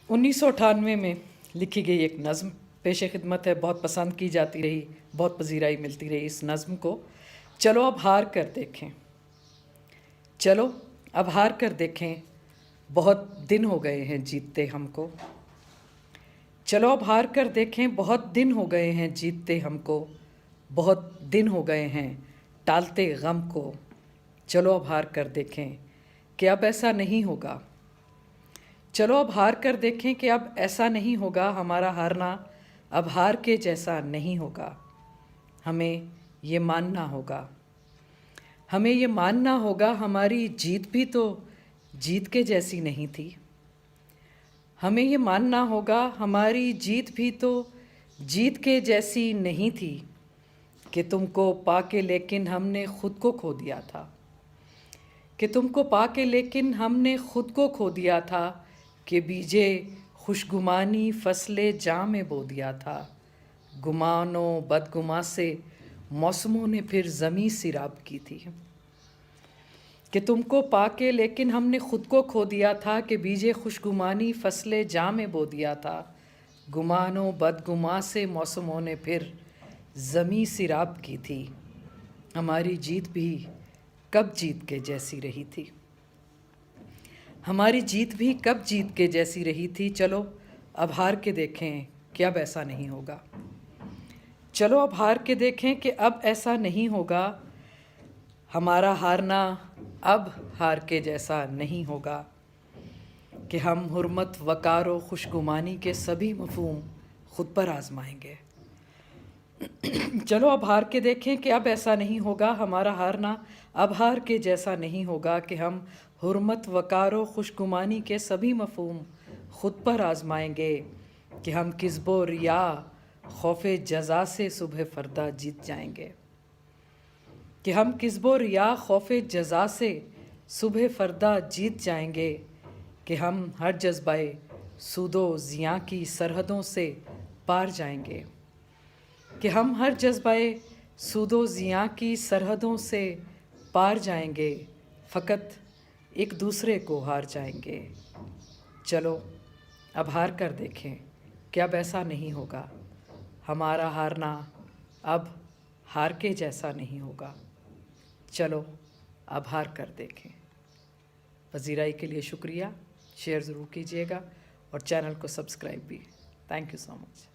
1998 میں لکھی گئی ایک نظم پیش خدمت ہے، بہت پسند کی جاتی رہی، بہت پذیرائی ملتی رہی اس نظم کو۔ چلو اب ہار کر دیکھیں، چلو اب ہار کر دیکھیں، بہت دن ہو گئے ہیں جیتتے ہم کو۔ چلو اب ہار کر دیکھیں، بہت دن ہو گئے ہیں جیتتے ہم کو، بہت دن ہو گئے ہیں ٹالتے غم کو۔ چلو اب ہار کر دیکھیں کہ اب ایسا نہیں ہوگا، چلو اب ہار کر دیکھیں کہ اب ایسا نہیں ہوگا، ہمارا ہارنا اب ہار کے جیسا نہیں ہوگا۔ ہمیں یہ ماننا ہوگا، ہمیں یہ ماننا ہوگا، ہماری جیت بھی تو جیت کے جیسی نہیں تھی۔ ہمیں یہ ماننا ہوگا، ہماری جیت بھی تو جیت کے جیسی نہیں تھی، کہ تم کو پا کے لیکن ہم نے خود کو کھو دیا تھا، کہ تم کو پا کے لیکن ہم نے خود کو کھو دیا تھا، کہ بیجے خوشگمانی فصل جاں میں بو دیا تھا۔ گمان و بدگماں سے موسموں نے پھر زمیں سیراب کی تھی، کہ تم کو پا کے لیکن ہم نے خود کو کھو دیا تھا، کہ بیجے خوشگمانی فصل جاں میں بو دیا تھا۔ گمان و بدگماں سے موسموں نے پھر زمیں سیراب کی تھی، ہماری جیت بھی کب جیت کے جیسی رہی تھی، ہماری جیت بھی کب جیت کے جیسی رہی تھی۔ چلو اب ہار کے دیکھیں کہ اب ایسا نہیں ہوگا، چلو اب ہار کے دیکھیں کہ اب ایسا نہیں ہوگا، ہمارا ہارنا اب ہار کے جیسا نہیں ہوگا، کہ ہم حرمت وقار و خوشگمانی کے سبھی مفہوم خود پر آزمائیں گے۔ چلو اب ہار کے دیکھیں کہ اب ایسا نہیں ہوگا، ہمارا ہارنا اب ہار کے جیسا نہیں ہوگا، کہ ہم حرمت وقار و خوشگمانی کے سبھی مفہوم خود پر آزمائیں گے، کہ ہم کذب و ریا خوف جزا سے صبح فردا جیت جائیں گے، کہ ہم کذب و ریا خوف جزا سے صبح فردا جیت جائیں گے، کہ ہم ہر جذبہ سود و زیاں کی سرحدوں سے پار جائیں گے، کہ ہم ہر جذبہ سود و زیاں کی سرحدوں سے پار جائیں گے، فقط ایک دوسرے کو ہار جائیں گے۔ چلو اب ہار کر دیکھیں کہ اب ایسا نہیں ہوگا، ہمارا ہارنا اب ہار کے جیسا نہیں ہوگا۔ چلو اب ہار کر دیکھیں۔ پذیرائی کے لیے شکریہ، شیئر ضرور کیجیے گا اور چینل کو سبسکرائب بھی۔ Thank you so much.